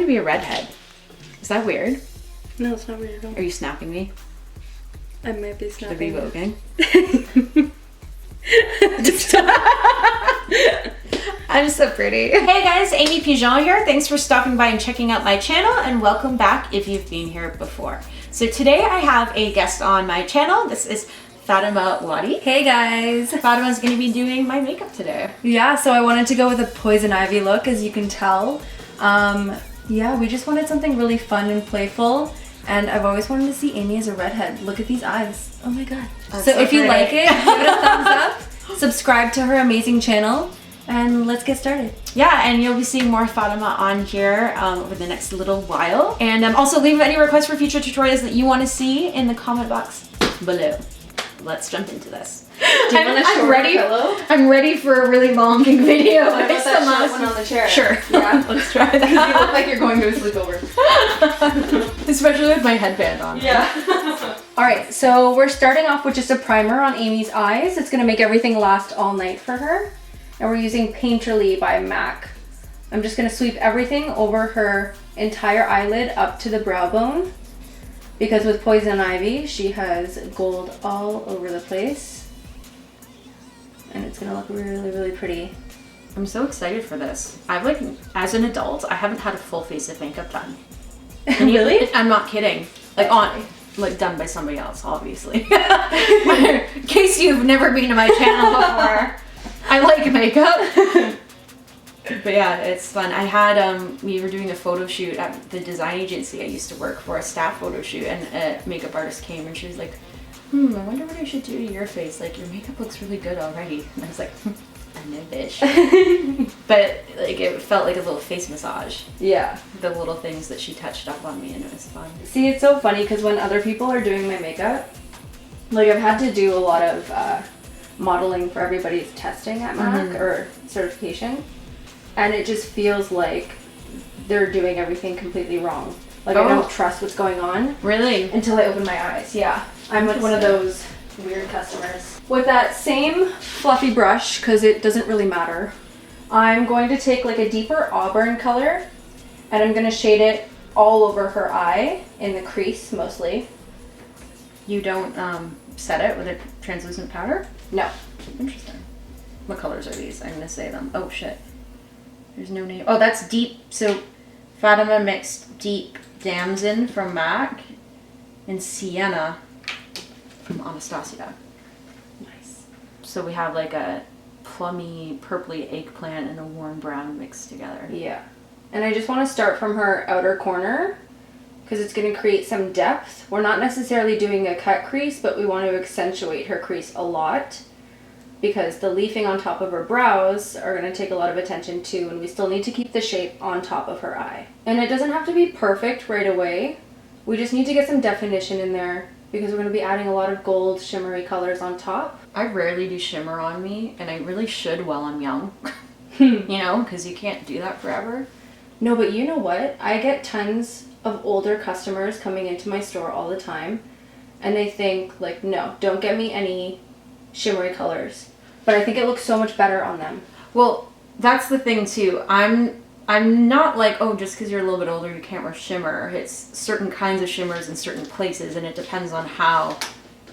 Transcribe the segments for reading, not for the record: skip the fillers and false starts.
to be a redhead. Is that weird? No, it's not weird at all. Are you snapping me? I might be snapping. The revoking? I'm so pretty. Hey guys, Amy Pigeon here. Thanks for stopping by and checking out my channel, and welcome back if you've been here before. So today I have a guest on my channel. This is Fatemah. Hey guys. Fatemah's going to be doing my makeup today. Yeah, so I wanted to go with a poison ivy look, as you can tell. Yeah, we just wanted something really fun and playful, and I've always wanted to see Amy as a redhead. Look at these eyes. Oh my god. So if you like it, give it a thumbs up, subscribe to her amazing channel, and let's get started. Yeah, and you'll be seeing more Fatemah on here over the next little while. And also leave any requests for future tutorials that you want to see in the comment box below. Let's jump into this. I'm ready for a really long video. What about that short one on the chair? Sure. Yeah. Let's try that. You look like you're going to a sleepover. Especially with my headband on. Yeah. Alright, so we're starting off with just a primer on Amy's eyes. It's going to make everything last all night for her. And we're using Painterly by MAC. I'm just going to sweep everything over her entire eyelid up to the brow bone. Because with Poison Ivy, she has gold all over the place. And it's going to look really, really pretty. I'm so excited for this. As an adult, I haven't had a full face of makeup done. Really? I'm not kidding. Like done by somebody else, obviously. In case you've never been to my channel before, I like makeup. But yeah, it's fun. I had, we were doing a photo shoot at the design agency I used to work for, a staff photo shoot, and a makeup artist came and she was like, I wonder what I should do to your face. Like, your makeup looks really good already. And I was like, I know, bitch. But like, it felt like a little face massage. Yeah. The little things that she touched up on me, and it was fun. See, it's so funny because when other people are doing my makeup, like I've had to do a lot of modeling for everybody's testing at MAC or certification. And it just feels like they're doing everything completely wrong. Like I don't trust what's going on. Really? Until I open my eyes. Yeah. I'm like one of those weird customers. With that same fluffy brush, because it doesn't really matter, I'm going to take like a deeper auburn color and I'm going to shade it all over her eye in the crease mostly. You don't set it with a translucent powder? No. Interesting. What colors are these? I'm going to say them. Oh shit. There's no name. Oh, that's Deep. So Fatemah mixed Deep Damson from MAC and Sienna from Anastasia. Nice. So we have like a plummy, purpley eggplant and a warm brown mixed together. Yeah. And I just want to start from her outer corner because it's going to create some depth. We're not necessarily doing a cut crease, but we want to accentuate her crease a lot, because the leafing on top of her brows are going to take a lot of attention too, and we still need to keep the shape on top of her eye. And it doesn't have to be perfect right away. We just need to get some definition in there because we're going to be adding a lot of gold shimmery colors on top. I rarely do shimmer on me, and I really should while I'm young. You know, because you can't do that forever. No, but you know what? I get tons of older customers coming into my store all the time, and they think like, no, don't get me any shimmery colors. But I think it looks so much better on them. Well, that's the thing too. I'm not like, oh, just because you're a little bit older you can't wear shimmer. It's certain kinds of shimmers in certain places, and it depends on how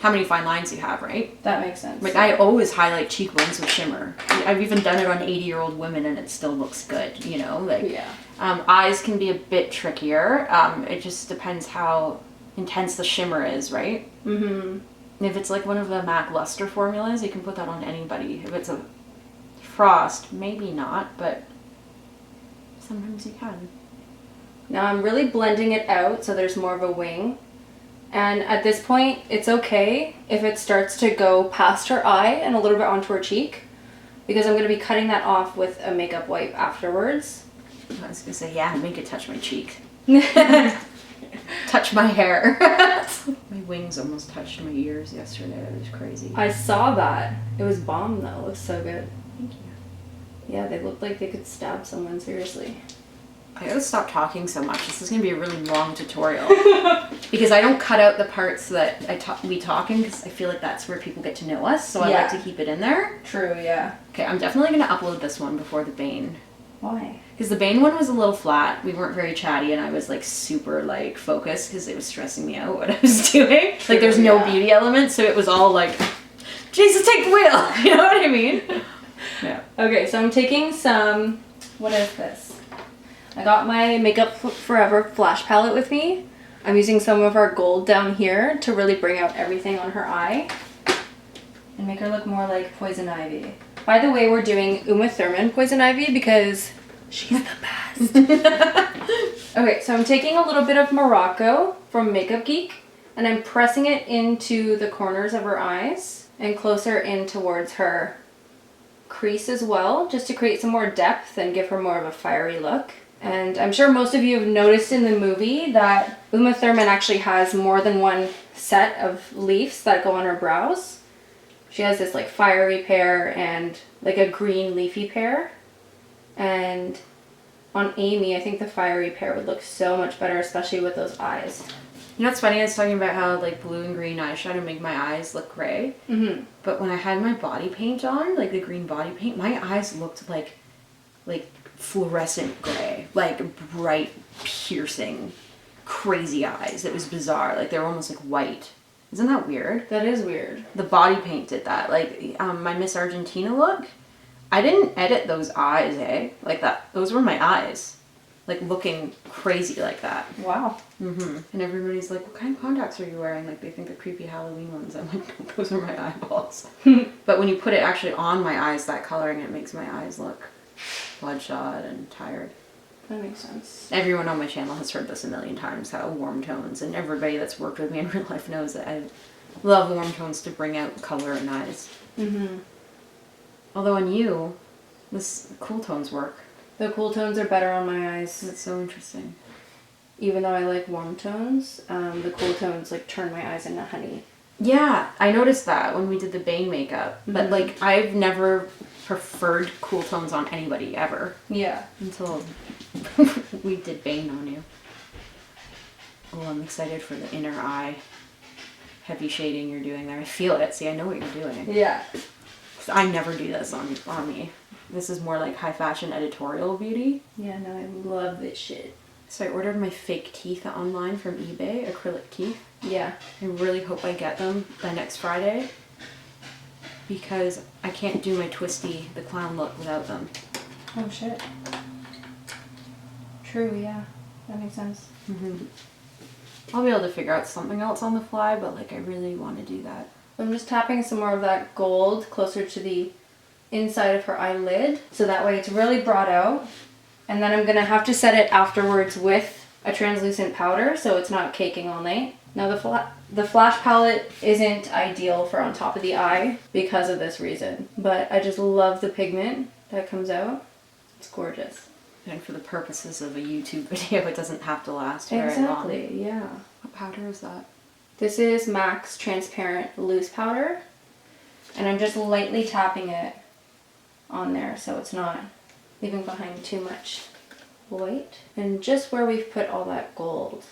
many fine lines you have, right? That makes sense. Like I always highlight cheekbones with shimmer. I've even done it on 80-year-old women and it still looks good, you know? Like, yeah. Eyes can be a bit trickier. It just depends how intense the shimmer is, right? Mm-hmm. If it's like one of the MAC Luster formulas, you can put that on anybody. If it's a Frost, maybe not, but sometimes you can. Now I'm really blending it out so there's more of a wing. And at this point, it's okay if it starts to go past her eye and a little bit onto her cheek, because I'm going to be cutting that off with a makeup wipe afterwards. I was going to say, yeah, make it touch my cheek. Touch my hair. My wings almost touched my ears yesterday. It was crazy. I saw that. It was bomb though. It was so good. Thank you. Yeah, they looked like they could stab someone, seriously. I gotta stop talking so much. This is gonna be a really long tutorial. Because I don't cut out the parts that we talk in, because I feel like that's where people get to know us. So I like to keep it in there. True, yeah. Okay, I'm definitely gonna upload this one before the Bane Why? Because the Bane one was a little flat. We weren't very chatty, and I was like super like focused because it was stressing me out what I was doing. True, like there's no yeah. beauty element, so it was all like, Jesus, take the wheel. You know what I mean? Yeah. Okay, so I'm taking some, what is this? I got my Makeup Forever Flash palette with me. I'm using some of our gold down here to really bring out everything on her eye and make her look more like Poison Ivy. By the way, we're doing Uma Thurman Poison Ivy because she's the best. Okay, so I'm taking a little bit of Morocco from Makeup Geek and I'm pressing it into the corners of her eyes and closer in towards her crease as well, just to create some more depth and give her more of a fiery look. And I'm sure most of you have noticed in the movie that Uma Thurman actually has more than one set of leaves that go on her brows. She has this like fiery pair and like a green leafy pair. And on Amy, I think the fiery pair would look so much better, especially with those eyes. You know what's funny? I was talking about how like blue and green eyeshadow make my eyes look gray. Mm-hmm. But when I had my body paint on, like the green body paint, my eyes looked like fluorescent gray, like bright, piercing, crazy eyes. It was bizarre. Like they were almost like white. Isn't that weird? That is weird. The body paint did that. Like my Miss Argentina look, I didn't edit those eyes, like that. Those were my eyes, like looking crazy like that. Wow. Mm-hmm. And everybody's like, what kind of contacts are you wearing? Like they think they're creepy Halloween ones. I'm like, no, those are my eyeballs. But when you put it actually on my eyes, that coloring, it makes my eyes look bloodshot and tired. That makes sense. Everyone on my channel has heard this a million times, how warm tones, and everybody that's worked with me in real life knows that I love warm tones to bring out color in eyes. Mm-hmm. Although on you, this cool tones work. The cool tones are better on my eyes. That's so interesting. Even though I like warm tones, the cool tones like turn my eyes into honey. Yeah, I noticed that when we did the Bane makeup. But Mm-hmm. like, I've never preferred cool tones on anybody ever. Yeah. Until we did Bane on you. Oh, I'm excited for the inner eye heavy shading you're doing there. I feel it. See, I know what you're doing. Yeah. I never do this on me. This is more like high fashion editorial beauty. Yeah, no, I love this shit. So I ordered my fake teeth online from eBay, acrylic teeth. Yeah. I really hope I get them by next Friday because I can't do my twisty, the clown look without them. Oh shit. True, yeah. That makes sense. Mm-hmm. I'll be able to figure out something else on the fly, but like I really want to do that. I'm just tapping some more of that gold closer to the inside of her eyelid, so that way it's really brought out. And then I'm gonna have to set it afterwards with a translucent powder so it's not caking all night. Now the flash palette isn't ideal for on top of the eye because of this reason, but I just love the pigment that comes out. It's gorgeous. And for the purposes of a YouTube video, it doesn't have to last very long. Exactly, yeah. What powder is that? This is MAC's Transparent Loose Powder, and I'm just lightly tapping it on there so it's not leaving behind too much white. And just where we've put all that gold.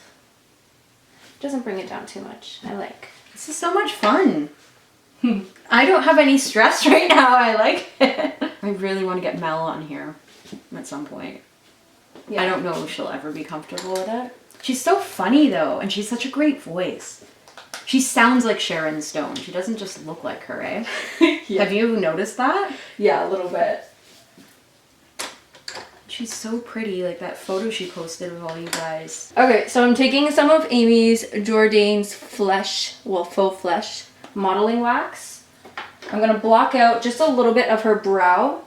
Doesn't bring it down too much. I like. This is so much fun. I don't have any stress right now. I like it. I really want to get Mel on here at some point. Yeah. I don't know if she'll ever be comfortable with it. She's so funny though, and she's such a great voice. She sounds like Sharon Stone. She doesn't just look like her, eh? Yeah. Have you noticed that? Yeah, a little bit. She's so pretty, like that photo she posted of all you guys. Okay, so I'm taking some of Amy's Jourdain's Faux Flesh modeling wax. I'm gonna block out just a little bit of her brow.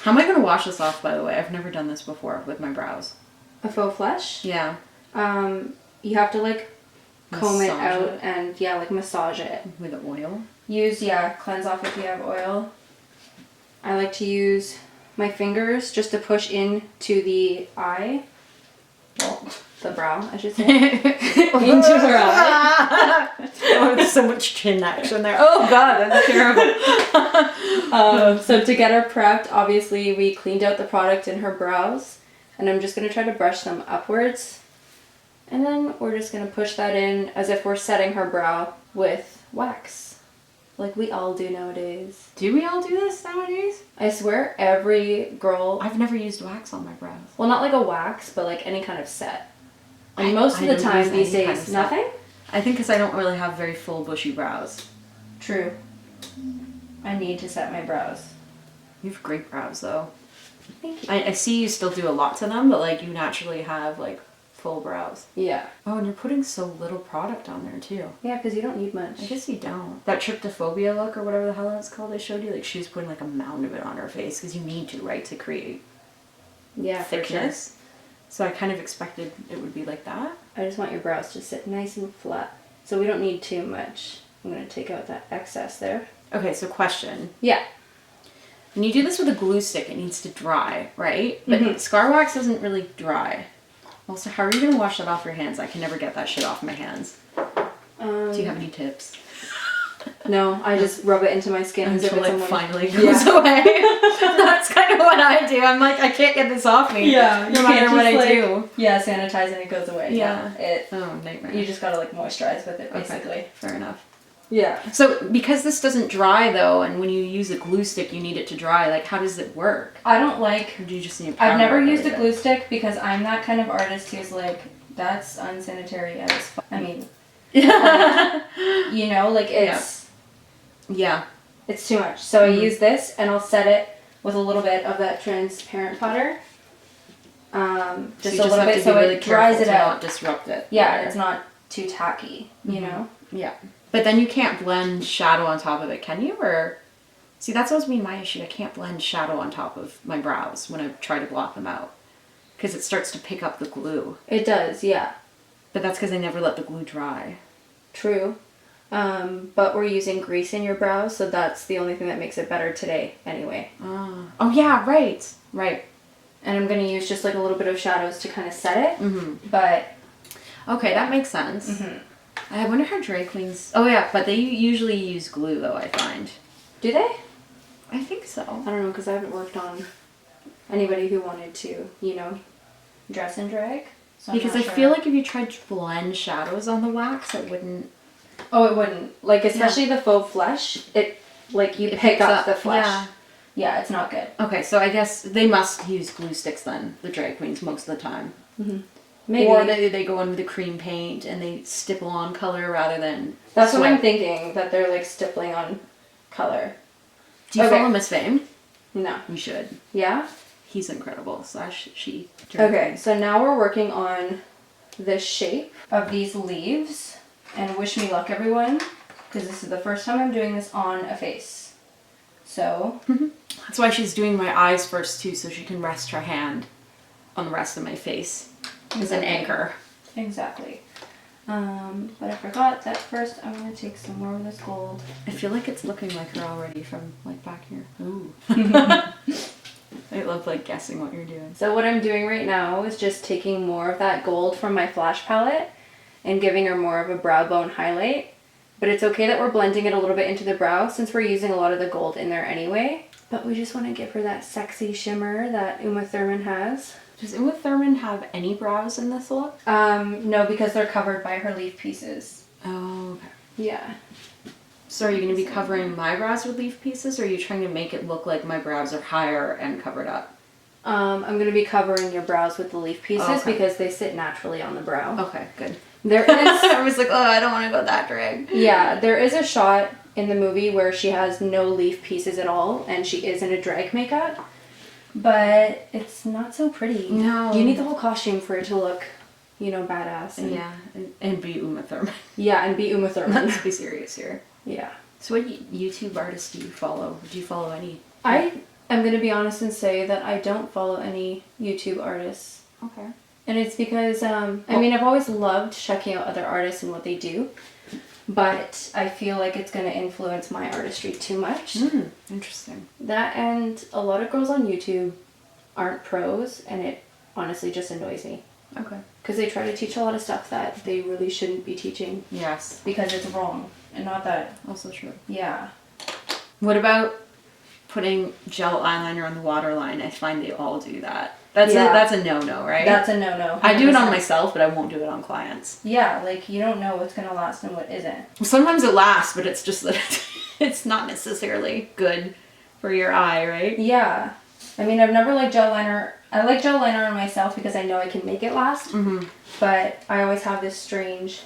How am I gonna wash this off, by the way? I've never done this before with my brows. A faux flesh? Yeah. You have to like comb it Massage out it. and yeah, like massage it. With oil? Use, yeah, cleanse off if you have oil. I like to use my fingers just to push into the eye. Well, the brow, I should say. Into her eye. Oh, there's so much chin action there. Oh god, that's terrible. So to get her prepped, obviously we cleaned out the product in her brows. And I'm just going to try to brush them upwards. And then we're just going to push that in as if we're setting her brow with wax. Like we all do nowadays. Do we all do this nowadays? I swear every girl... I've never used wax on my brows. Well, not like a wax, but like any kind of set. And most of the time these days, nothing? I think because I don't really have very full bushy brows. True. I need to set my brows. You have great brows though. Thank you. I see you still do a lot to them, but like you naturally have like full brows. Yeah. Oh, and you're putting so little product on there too. Yeah, because you don't need much. I guess you don't. That tryptophobia look or whatever the hell that's called I showed you, like she was putting like a mound of it on her face because you need to, right, to create thickness. So I kind of expected it would be like that. I just want your brows to sit nice and flat. So we don't need too much. I'm going to take out that excess there. Okay, so question. Yeah. When you do this with a glue stick, it needs to dry, right? But scar wax doesn't really dry. Also, how are you going to wash that off your hands? I can never get that shit off my hands. Do you have any tips? No, I just rub it into my skin until it finally goes away. That's kind of what I do. I'm like, I can't get this off me. Yeah. No matter what I do. Yeah, sanitize and it goes away. Yeah. Oh, nightmare. You just gotta like moisturize with it, basically. Okay. Fair enough. Yeah. So because this doesn't dry though, and when you use a glue stick, you need it to dry. Like, how does it work? I don't like. Or do you just need? I've never used a glue stick because I'm that kind of artist who's like, that's unsanitary as fuck. I mean, you know, like it's. Yeah. It's too much. So I use this and I'll set it with a little bit of that transparent powder. Just a little bit so it dries it out. Not disrupt it. Yeah, it's not too tacky, you know? Yeah. But then you can't blend shadow on top of it, can you? Or see, that's always been my issue. I can't blend shadow on top of my brows when I try to block them out. Because it starts to pick up the glue. It does, yeah. But that's because I never let the glue dry. True. But we're using grease in your brows, so that's the only thing that makes it better today, anyway. Oh, yeah, right. Right. And I'm going to use just like a little bit of shadows to kind of set it. But... Okay, that makes sense. I wonder how drag queens... Oh, yeah, but they usually use glue, though, I find. Do they? I think so. I don't know, because I haven't worked on anybody who wanted to, you know, dress in drag. So because I feel like if you tried to blend shadows on the wax, it wouldn't... Oh, it wouldn't. Like, especially the faux flesh, it, like, you pick up the flesh. Yeah. Yeah, it's not good. Okay, so I guess they must use glue sticks then, the drag queens, most of the time. Maybe. Or they go in with the cream paint and they stipple on color rather than That's what I'm thinking, that they're, like, stippling on color. Do you follow Miss Fame? No. You should. Yeah? He's incredible. / she. Okay, so now we're working on the shape of these leaves. And wish me luck, everyone, because this is the first time I'm doing this on a face. So... That's why she's doing my eyes first, too, so she can rest her hand on the rest of my face as an anchor. Exactly. But I forgot that first I'm going to take some more of this gold. I feel like it's looking like her already from, like, back here. Ooh. I love, like, guessing what you're doing. So what I'm doing right now is just taking more of that gold from my Flash palette and giving her more of a brow bone highlight. But it's okay that we're blending it a little bit into the brow since we're using a lot of the gold in there anyway. But we just want to give her that sexy shimmer that Uma Thurman has. Does Uma Thurman have any brows in this look? No, because they're covered by her leaf pieces. Oh, okay. Yeah. So are you going to be covering my brows with leaf pieces, or are you trying to make it look like my brows are higher and covered up? I'm going to be covering your brows with the leaf pieces because they sit naturally on the brow. Okay, good. There is... I was like, oh, I don't want to go that drag. Yeah, there is a shot in the movie where she has no leaf pieces at all, and she is in a drag makeup. But it's not so pretty. No. You need the whole costume for it to look, you know, badass. And, yeah, and be Uma Thurman. Yeah, and be Uma Thurman. Let's be serious here. Yeah. So what YouTube artists do you follow? Do you follow any? I am going to be honest and say that I don't follow any YouTube artists. Okay. And it's because, I mean, I've always loved checking out other artists and what they do. But I feel like it's going to influence my artistry too much. Interesting. That and a lot of girls on YouTube aren't pros, and it honestly just annoys me. Okay. Because they try to teach a lot of stuff that they really shouldn't be teaching. Yes. Because it's wrong. And not that... Also true. Yeah. What about putting gel eyeliner on the waterline? I find they all do that. That's a no-no, right? That's a no-no. I do it on myself, but I won't do it on clients. Yeah, like you don't know what's gonna last and what isn't. Sometimes it lasts, but it's just that it's not necessarily good for your eye, right? Yeah. I mean, I've never liked gel liner. I like gel liner on myself because I know I can make it last. But I always have this strange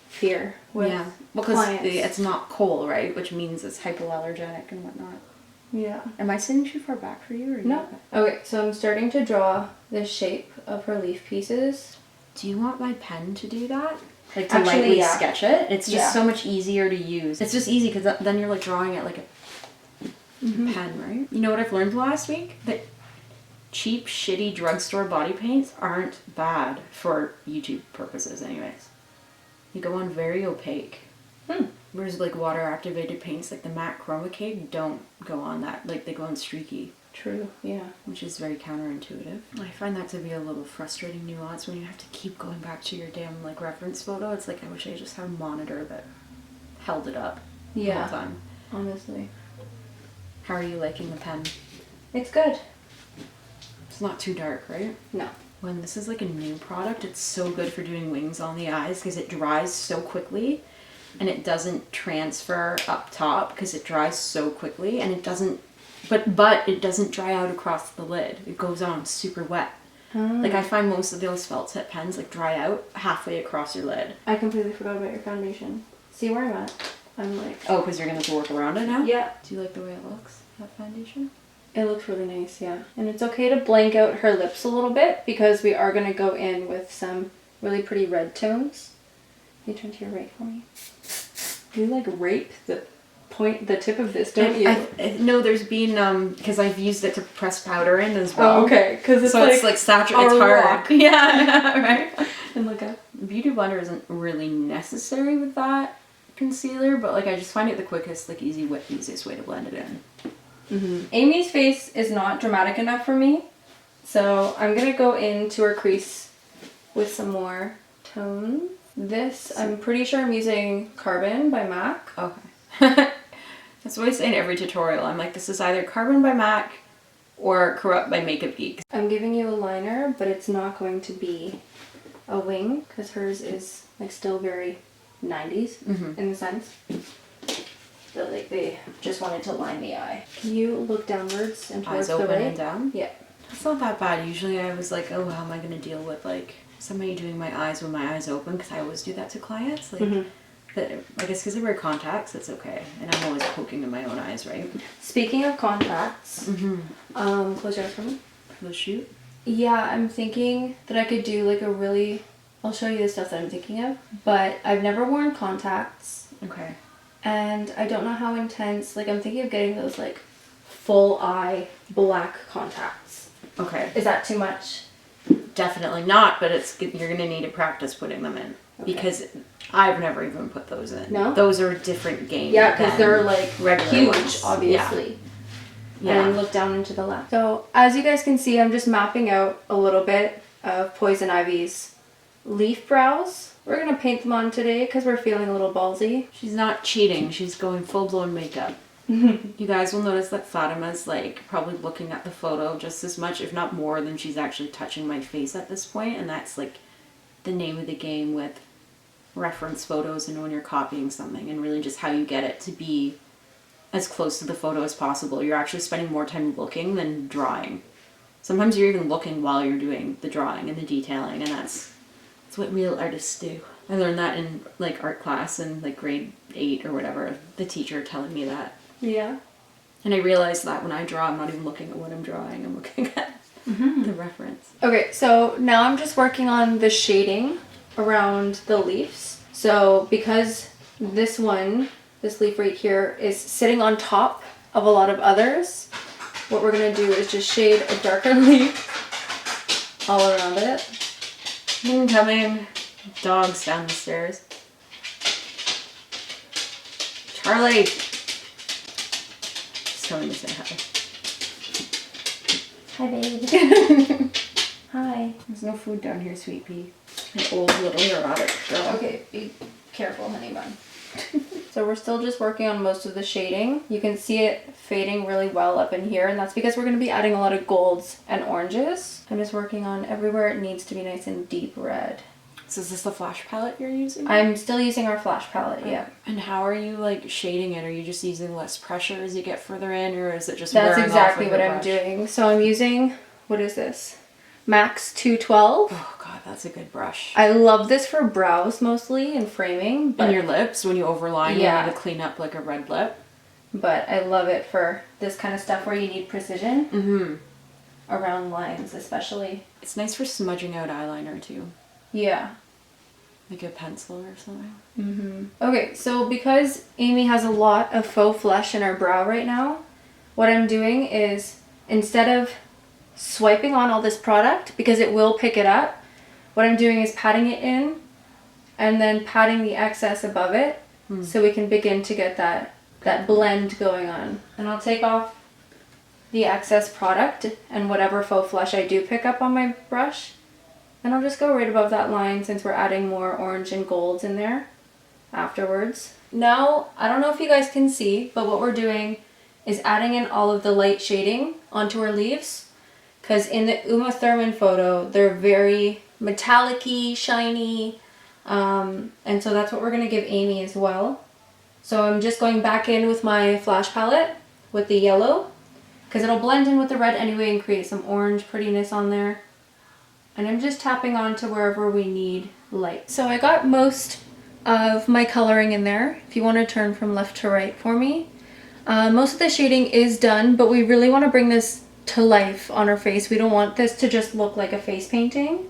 fear with because clients. it's not kohl, right? Which means it's hypoallergenic and whatnot. Yeah. Am I sitting too far back for you? Or no. Okay, so I'm starting to draw the shape of her leaf pieces. Do you want my pen to do that? Like to Actually, lightly sketch it? It's just Yeah. so much easier to use. It's just easy because then you're like drawing it like a pen, right? You know what I've learned last week? That cheap, shitty drugstore body paints aren't bad for YouTube purposes anyways. They go on very opaque. Whereas like water activated paints like the matte chroma cake don't go on that. Like they go on streaky. True, yeah. Which is very counterintuitive. I find that to be a little frustrating nuance when you have to keep going back to your damn like reference photo. It's like I wish I just had a monitor that held it up the whole time. Honestly. How are you liking the pen? It's good. It's not too dark, right? No. When this is like a new product, it's so good for doing wings on the eyes because it dries so quickly and it doesn't transfer up top because it dries so quickly and it doesn't, but it doesn't dry out across the lid. It goes on super wet. Like I find most of those felt tip pens like dry out halfway across your lid. I completely forgot about your foundation. See where I'm at? I'm like... Oh, because you're going to have to work around it now? Yeah. Do you like the way it looks, that foundation? It looks really nice, yeah. And it's okay to blank out her lips a little bit because we are going to go in with some really pretty red tones. You turn to your right for me. You like rape the tip of this, don't you? No, there's been, because I've used it to press powder in as well. Oh, okay. Because it's so it's like saturated, it's hard. rock. Yeah, right? And look up. Beauty blender isn't really necessary with that concealer, but like I just find it the quickest, like easiest way to blend it in. Amy's face is not dramatic enough for me, so I'm gonna go into her crease with some more tones. This, I'm pretty sure I'm using Carbon by MAC. Okay. That's what I say in every tutorial. I'm like, this is either Carbon by MAC or Corrupt by Makeup Geek. I'm giving you a liner, but it's not going to be a wing because hers is like still very 90s in the sense. But like they just wanted to line the eye. Can you look downwards and towards eyes open the right? and down? Yeah. It's not that bad. Usually I was like, oh, how am I going to deal with like somebody doing my eyes with my eyes open? Because I always do that to clients. Like, but I guess because I wear contacts, it's okay. And I'm always poking in my own eyes, right? Speaking of contacts, close your eyes for me. For the shoot? Yeah, I'm thinking that I could do like a really... I'll show you the stuff that I'm thinking of. But I've never worn contacts. Okay. And I don't know how intense, like I'm thinking of getting those like full eye black contacts. Okay. Is that too much? Definitely not, but you're gonna need to practice putting them in because I've never even put those in. No? Those are a different game. Yeah, because they're like huge, ones. obviously. Yeah. And look down into the left. So as you guys can see, I'm just mapping out a little bit of Poison Ivy's leaf brows. We're going to paint them on today because we're feeling a little ballsy. She's not cheating. She's going full-blown makeup. You guys will notice that Fatemah's like probably looking at the photo just as much, if not more, than she's actually touching my face at this point. And that's like the name of the game with reference photos and when you're copying something and really just how you get it to be as close to the photo as possible. You're actually spending more time looking than drawing. Sometimes you're even looking while you're doing the drawing and the detailing, and that's what real artists do. I learned that in like art class in like grade 8 or whatever, the teacher telling me that. Yeah. And I realized that when I draw, I'm not even looking at what I'm drawing, I'm looking at the reference. Okay, so now I'm just working on the shading around the leaves. So because this leaf right here is sitting on top of a lot of others, what we're gonna do is just shade a darker leaf all around it. Incoming. Dogs down the stairs. Charlie! Just coming to say hi. Hi, babe. Hi. There's no food down here, sweet pea. An old little neurotic girl. Okay, be careful, honey bun. So So we're still just working on most of the shading. You can see it fading really well up in here, and that's because we're going to be adding a lot of golds and oranges. I'm just working on everywhere it needs to be nice and deep red. So is this the flash palette you're using? I'm still using our flash palette, yeah. And how are you like shading it? Are you just using less pressure as you get further in, or is it just That's wearing exactly off what with your I'm brush? doing. So I'm using, what is this? Max 212. Oh god, that's a good brush. I love this for brows mostly and framing. But And your lips, when you overline, Yeah. you need to clean up like a red lip. But I love it for this kind of stuff where you need precision. Mm-hmm. Around lines especially. It's nice for smudging out eyeliner too. Yeah. Like a pencil or something. Mm-hmm. Okay, so because Amy has a lot of faux flesh in her brow right now, what I'm doing is, instead of swiping on all this product, because it will pick it up, what I'm doing is patting it in and then patting the excess above it so we can begin to get that blend going on. And I'll take off the excess product and whatever faux flesh I do pick up on my brush, and I'll just go right above that line since we're adding more orange and golds in there afterwards. Now, I don't know if you guys can see, but what we're doing is adding in all of the light shading onto her leaves, because in the Uma Thurman photo, they're very metallic-y, shiny, and so that's what we're going to give Amy as well. So I'm just going back in with my flash palette with the yellow, because it'll blend in with the red anyway and create some orange prettiness on there. And I'm just tapping on to wherever we need light. So I got most of my coloring in there, if you want to turn from left to right for me. Most of the shading is done, but we really want to bring this to life on her face. We don't want this to just look like a face painting.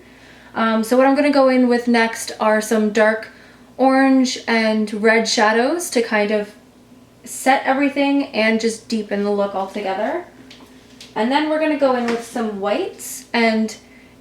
So what I'm going to go in with next are some dark orange and red shadows to kind of set everything and just deepen the look altogether. And then we're going to go in with some whites and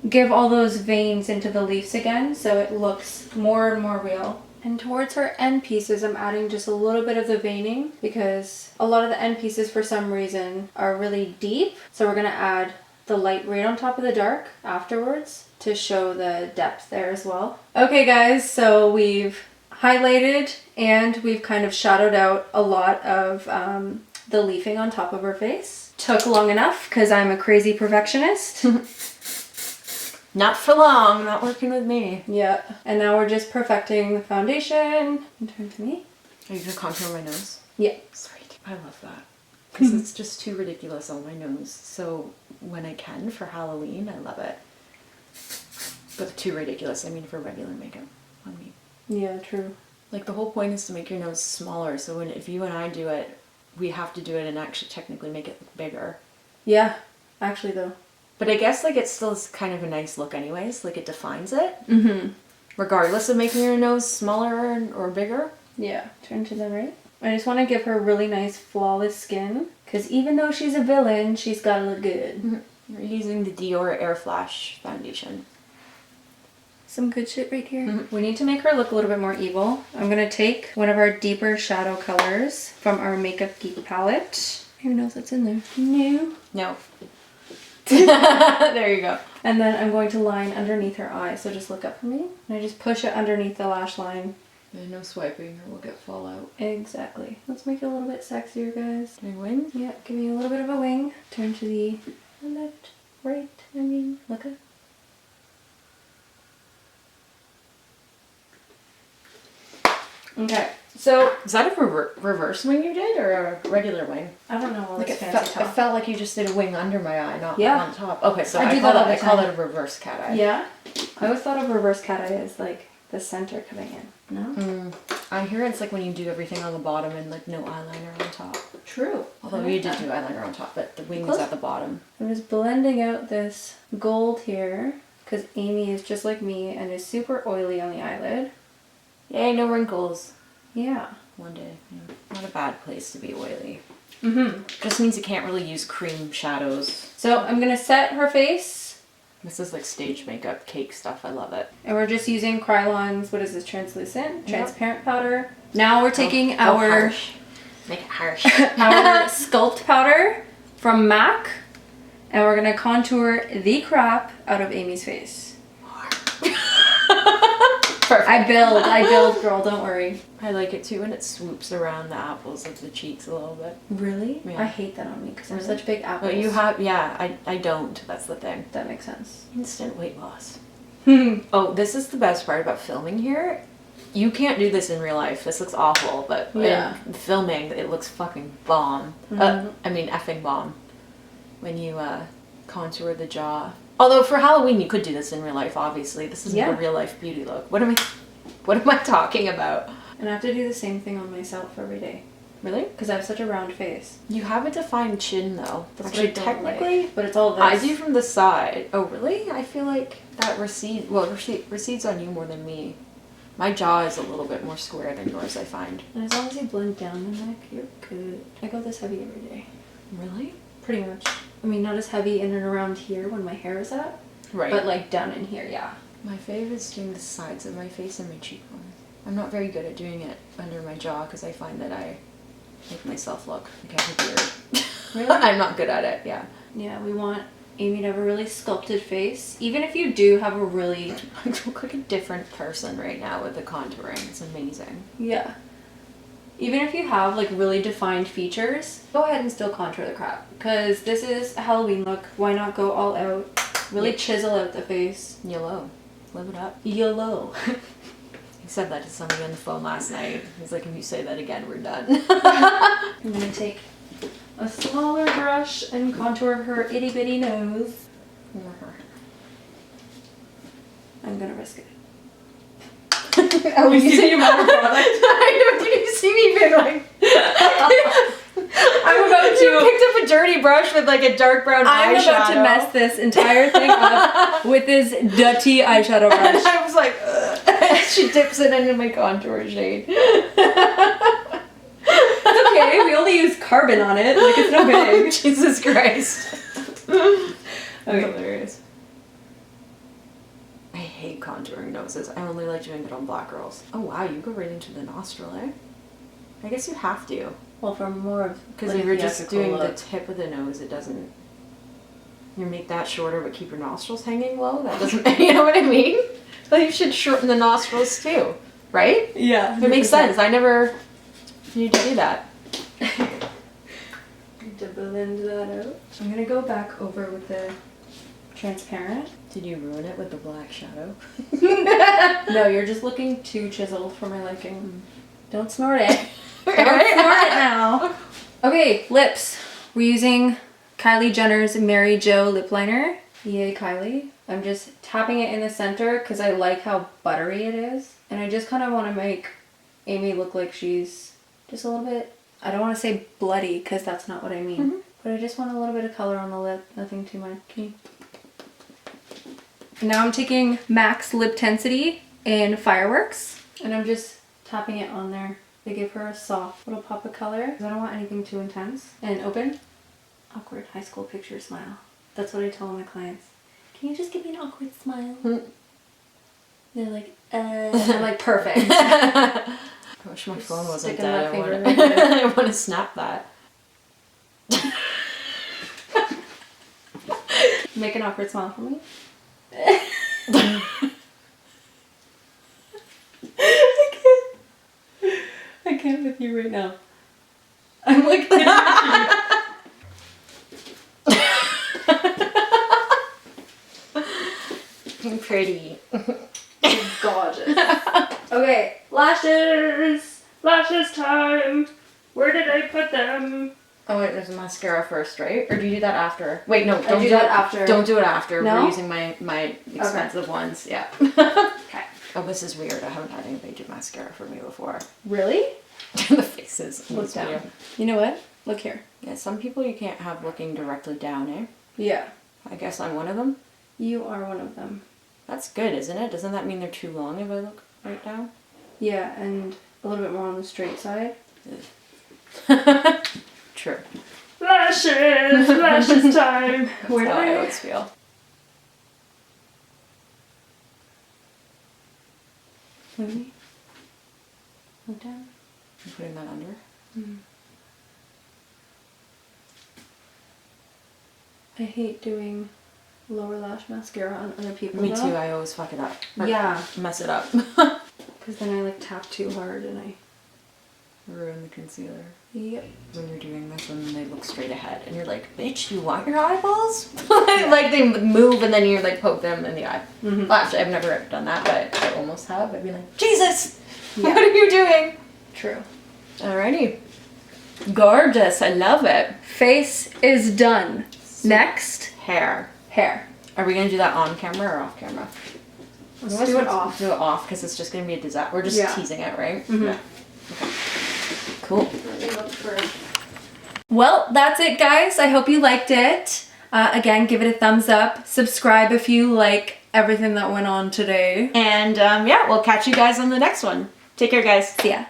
give all those veins into the leaves again so it looks more and more real. And towards her end pieces, I'm adding just a little bit of the veining because a lot of the end pieces for some reason are really deep. So we're going to add the light right on top of the dark afterwards to show the depth there as well. Okay guys, so we've highlighted and we've kind of shadowed out a lot of the leafing on top of her face. Took long enough because I'm a crazy perfectionist. Not for long, not working with me. Yeah, and now we're just perfecting the foundation. And turn to me. Are you gonna contour my nose? Yeah. Sweet. I love that. Because it's just too ridiculous on my nose. So when I can for Halloween, I love it. But too ridiculous, I mean for regular makeup on me. Yeah, true. Like the whole point is to make your nose smaller, so if you and I do it, we have to do it and actually technically make it look bigger. Yeah, actually though. But I guess like it still is kind of a nice look anyways, like it defines it. Mm-hmm. Regardless of making your nose smaller or bigger. Yeah, turn to the right. I just want to give her really nice flawless skin, because even though she's a villain, she's gotta look good. We're using the Dior Airflash foundation. Some good shit right here. We need to make her look a little bit more evil. I'm gonna take one of our deeper shadow colors from our Makeup Geek palette. Who knows what's in there? No. No. There you go. And then I'm going to line underneath her eye, so just look up for me. And I just push it underneath the lash line. And no swiping or we'll get fallout. Exactly. Let's make it a little bit sexier, guys. Doing wing? Yeah, give me a little bit of a wing. Turn to the left, right, look up. Okay, so Is that a reverse wing you did or a regular wing? I don't know all Like this it fancy felt, talk. like you just did a wing under my eye, not Yeah. on top. Okay, so I I do call that all that the I call time. that a reverse cat eye. Yeah? I always thought of reverse cat eye as like the center coming in. No? I hear it's like when you do everything on the bottom and like no eyeliner on top. True. Although we did do eyeliner on top, but the wing is Close. at the bottom. I'm just blending out this gold here because Amy is just like me and is super oily on the eyelid. Yay, no wrinkles. Yeah. One day. Yeah. Not a bad place to be oily. Mm-hmm. Just means you can't really use cream shadows. So I'm going to set her face. This is like stage makeup, cake stuff. I love it. And we're just using Kryolan's, what is this, translucent? Yep. Transparent powder. Now we're taking Go our harsh. Make it harsh. our Sculpt powder from MAC, and we're going to contour the crap out of Amy's face. Perfect. I build, girl, don't worry. I like it too when it swoops around the apples of the cheeks a little bit. Really? Yeah. I hate that on me because I'm such big apples. But you have, yeah, I don't. That's the thing. That makes sense. Instant weight loss. Oh, this is the best part about filming here. You can't do this in real life. This looks awful, but in filming, it looks fucking bomb. I mean, effing bomb. When you contour the jaw. Although for Halloween, you could do this in real life, obviously. This isn't a real life beauty look. What am I talking about? And I have to do the same thing on myself every day. Really? Because I have such a round face. You have a defined chin, though. That's actually, what I don't technically, like. But it's all this. I do from the side. Oh, really? I feel like that recedes on you more than me. My jaw is a little bit more square than yours, I find. And as long as you blend down the neck, you're good. I go this heavy every day. Really? Pretty much. I mean, not as heavy in and around here when my hair is up. Right. But like down in here, yeah. My fave is doing the sides of my face and my cheekbones. I'm not very good at doing it under my jaw because I find that I make myself look like I have a beard. Really? I'm not good at it, yeah. Yeah, we want Amy to have a really sculpted face. Even if you do have a really... I look like a different person right now with the contouring. It's amazing. Yeah. Even if you have like really defined features, go ahead and still contour the crap. Because this is a Halloween look. Why not go all out? Really chisel out the face. Yellow. Live it up. Yellow. He said that to somebody on the phone last night. He's like, if you say that again, we're done. I'm going to take a smaller brush and contour her itty bitty nose. I'm going to risk it. Oh, you see the amount of product? I know, did you see me being like... I'm about to... You picked up a dirty brush with like a dark brown eyeshadow. I'm about to mess this entire thing up with this dirty eyeshadow brush. I was like, ugh. She dips it into my contour shade. It's okay, we only use carbon on it. Like, it's no big. Oh, Jesus Christ. Okay. Hilarious. I hate contouring noses. I only like doing it on black girls. Oh wow, you go right into the nostril, eh? I guess you have to. Well, for more of... Because if you're just doing the tip of the nose, it doesn't... You make that shorter but keep your nostrils hanging low? That doesn't... You know what I mean? Like you should shorten the nostrils too, right? Yeah. It makes sense. I never need to do that. To blend that out. I'm gonna go back over with the transparent. Did you ruin it with the black shadow? No, you're just looking too chiseled for my liking. Don't snort it. Don't snort it now. Okay, lips. We're using Kylie Jenner's Mary Jo lip liner. Yay, Kylie. I'm just tapping it in the center because I like how buttery it is. And I just kind of want to make Amy look like she's just a little bit, I don't want to say bloody because that's not what I mean. But I just want a little bit of color on the lip. Nothing too much. And now I'm taking MAC's Liptensity in Fireworks. And I'm just tapping it on there to give her a soft little pop of color. I don't want anything too intense. And open. Awkward high school picture smile. That's what I tell my clients. Can you just give me an awkward smile? They're like, I'm like, perfect. I wish my phone wasn't dead. I want to snap that. Make an awkward smile for me. I can't with you right now. I'm like I'm pretty. Gorgeous. Okay, lashes. Lashes time. Where did I put them? Oh wait, there's a mascara first, right? Or do you do that after? Wait, no, don't do that after. Don't do it after. No? We're using my expensive ones. Yeah. Okay. Oh, this is weird. I haven't had anybody do mascara for me before. Really? The faces. Look down. You know what? Look here. Yeah, some people you can't have looking directly down, eh? Yeah. I guess I'm one of them. You are one of them. That's good, isn't it? Doesn't that mean they're too long if I look right down? Yeah, and a little bit more on the straight side. True. Lashes! Lashes time! Where do That's how I I always feel. Maybe. Look down. I'm putting that under. I hate doing lower lash mascara on other people. Me though. too, I always fuck it up. Or Yeah. mess it up. Because then I like tap too hard and I ruin the concealer. Yep. When you're doing this and then they look straight ahead and you're like, bitch, you want your eyeballs? Like they move and then you like poke them in the eye. Well, actually, I've never done that, but I almost have. I'd be like, Jesus, what are you doing? True. Alrighty. Gorgeous. I love it. Face is done. Next, Hair. hair. Are we gonna do that on camera or off camera? Let's do it off. Do it off because it's just gonna be a disaster. We're just teasing it, right? Yeah. Okay. Cool. Let me look for... Well, that's it, guys. I hope you liked it. Again, give it a thumbs up. Subscribe if you like everything that went on today. And yeah, we'll catch you guys on the next one. Take care, guys. See ya.